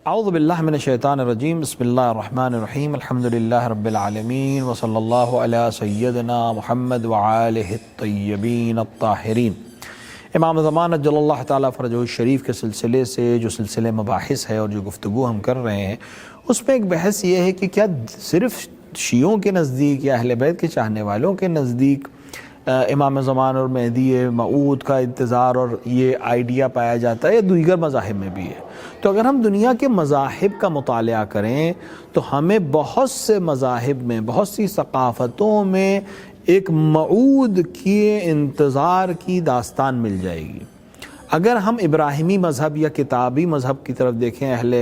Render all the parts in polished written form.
اعوذ باللہ من الشیطان الرجیم بسم اللہ الرحمن الرحیم الحمدللہ رب العالمین وصلی اللہ علی سیدنا محمد وآلہ الطیبین الطاہرین۔ امام زمان اجل اللہ تعالیٰ فرجہ الشریف کے سلسلے سے جو سلسلے مباحث ہے اور جو گفتگو ہم کر رہے ہیں اس میں ایک بحث یہ ہے کہ کیا صرف شیعوں کے نزدیک یا اہل بیت کے چاہنے والوں کے نزدیک امام زمان اور مہدی موعود کا انتظار اور یہ آئیڈیا پایا جاتا ہے یا دیگر مذاہب میں بھی ہے؟ تو اگر ہم دنیا کے مذاہب کا مطالعہ کریں تو ہمیں بہت سے مذاہب میں، بہت سی ثقافتوں میں ایک موعود کے انتظار کی داستان مل جائے گی۔ اگر ہم ابراہیمی مذہب یا کتابی مذہب کی طرف دیکھیں، اہل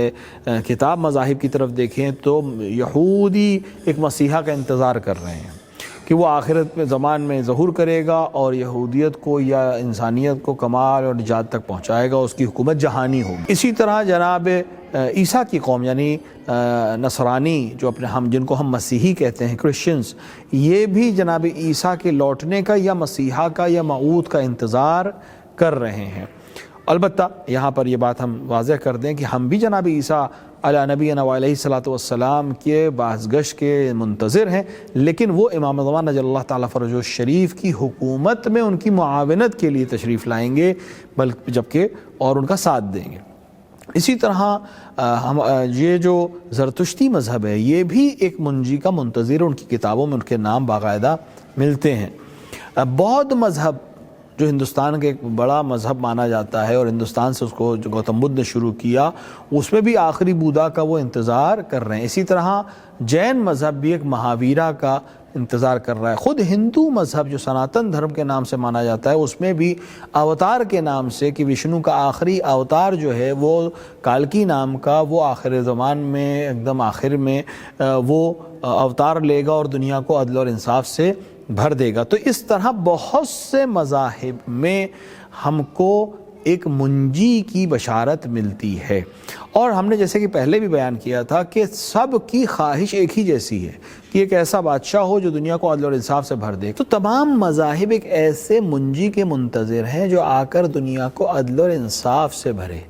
کتاب مذاہب کی طرف دیکھیں تو یہودی ایک مسیحا کا انتظار کر رہے ہیں کہ وہ آخرت میں زمان میں ظہور کرے گا اور یہودیت کو یا انسانیت کو کمال اور نجات تک پہنچائے گا، اس کی حکومت جہانی ہوگی۔ اسی طرح جناب عیسیٰ کی قوم یعنی نصرانی جو جن کو ہم مسیحی کہتے ہیں، کرسچنز، یہ بھی جناب عیسیٰ کے لوٹنے کا یا مسیحا کا یا موعود کا انتظار کر رہے ہیں۔ البتہ یہاں پر یہ بات ہم واضح کر دیں کہ ہم بھی جناب عیسیٰ علی نبینا علیہ الصلوۃ والسلام کے بازگشت کے منتظر ہیں، لیکن وہ امام زمان اجل اللہ تعالیٰ فرجہ الشریف کی حکومت میں ان کی معاونت کے لیے تشریف لائیں گے، جبکہ اور ان کا ساتھ دیں گے۔ اسی طرح یہ جو زرتشتی مذہب ہے یہ بھی ایک منجی کا منتظر، ان کی کتابوں میں ان کے نام باقاعدہ ملتے ہیں۔ بودھ مذہب جو ہندوستان کے ایک بڑا مذہب مانا جاتا ہے اور ہندوستان سے اس کو جو گوتم بدھ نے شروع کیا، اس میں بھی آخری بودھا کا وہ انتظار کر رہے ہیں۔ اسی طرح جین مذہب بھی ایک مہاویرا کا انتظار کر رہا ہے۔ خود ہندو مذہب جو سناتن دھرم کے نام سے مانا جاتا ہے اس میں بھی اوتار کے نام سے کہ وشنو کا آخری اوتار جو ہے وہ کالکی نام کا، وہ آخر زمان میں ایک دم آخر میں وہ اوتار لے گا اور دنیا کو عدل اور انصاف سے بھر دے گا۔ تو اس طرح بہت سے مذاہب میں ہم کو ایک منجی کی بشارت ملتی ہے، اور ہم نے جیسے کہ پہلے بھی بیان کیا تھا کہ سب کی خواہش ایک ہی جیسی ہے کہ ایک ایسا بادشاہ ہو جو دنیا کو عدل اور انصاف سے بھر دے۔ تو تمام مذاہب ایک ایسے منجی کے منتظر ہیں جو آ کر دنیا کو عدل اور انصاف سے بھرے۔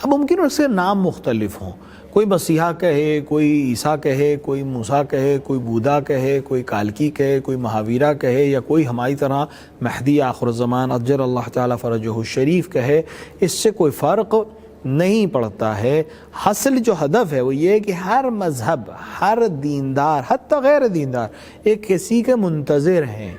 اب ممکن اس کے نام مختلف ہوں، کوئی مسیحا کہے، کوئی عیسیٰ کہے، کوئی موسیٰ کہے، کوئی بودھا کہے، کوئی کالکی کہے، کوئی مہاویرا کہے، یا کوئی ہماری طرح مہدی آخر الزمان اجل اللہ تعالیٰ فرجہ الشریف کہے، اس سے کوئی فرق نہیں پڑتا ہے۔ حاصل جو ہدف ہے وہ یہ ہے کہ ہر مذہب، ہر دیندار، حتی غیر دیندار ایک کسی کے منتظر ہیں۔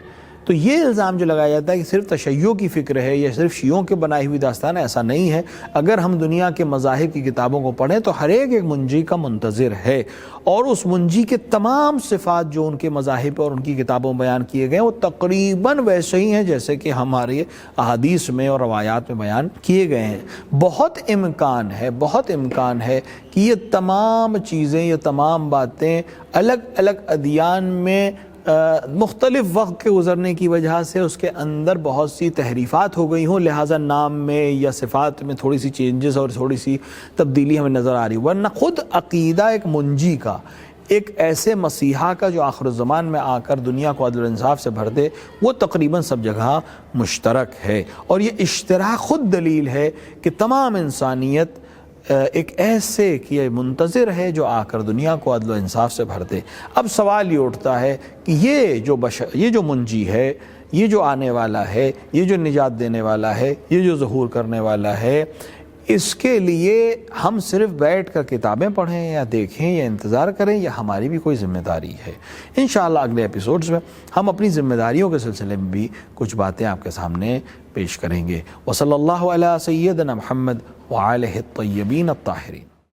تو یہ الزام جو لگایا جاتا ہے کہ صرف تشیع کی فکر ہے یا صرف شیعوں کے بنائی ہوئی داستان ہے، ایسا نہیں ہے۔ اگر ہم دنیا کے مذاہب کی کتابوں کو پڑھیں تو ہر ایک منجی کا منتظر ہے، اور اس منجی کے تمام صفات جو ان کے مذاہب اور ان کی کتابوں میں بیان کیے گئے ہیں وہ تقریباً ویسے ہی ہیں جیسے کہ ہمارے احادیث میں اور روایات میں بیان کیے گئے ہیں۔ بہت امکان ہے کہ یہ تمام چیزیں، یہ تمام باتیں الگ الگ ادیان میں مختلف وقت کے گزرنے کی وجہ سے اس کے اندر بہت سی تحریفات ہو گئی ہوں، لہٰذا نام میں یا صفات میں تھوڑی سی چینجز اور تھوڑی سی تبدیلی ہمیں نظر آ رہی، ورنہ خود عقیدہ ایک منجی کا، ایک ایسے مسیحا کا جو آخر الزمان میں آ کر دنیا کو عدل و انصاف سے بھر دے، وہ تقریباً سب جگہ مشترک ہے۔ اور یہ اشتراک خود دلیل ہے کہ تمام انسانیت ایک ایسے کہ منتظر ہے جو آ کر دنیا کو عدل و انصاف سے بھر دے۔ اب سوال یہ اٹھتا ہے کہ یہ جو منجی ہے، یہ جو آنے والا ہے، یہ جو نجات دینے والا ہے، یہ جو ظہور کرنے والا ہے، اس کے لیے ہم صرف بیٹھ کر کتابیں پڑھیں یا دیکھیں یا انتظار کریں، یا ہماری بھی کوئی ذمہ داری ہے؟ انشاءاللہ اگلے ایپیسوڈز میں ہم اپنی ذمہ داریوں کے سلسلے میں بھی کچھ باتیں آپ کے سامنے پیش کریں گے۔ وصلی اللہ علی سیدنا محمد وآلہ الطیبین الطاہرین۔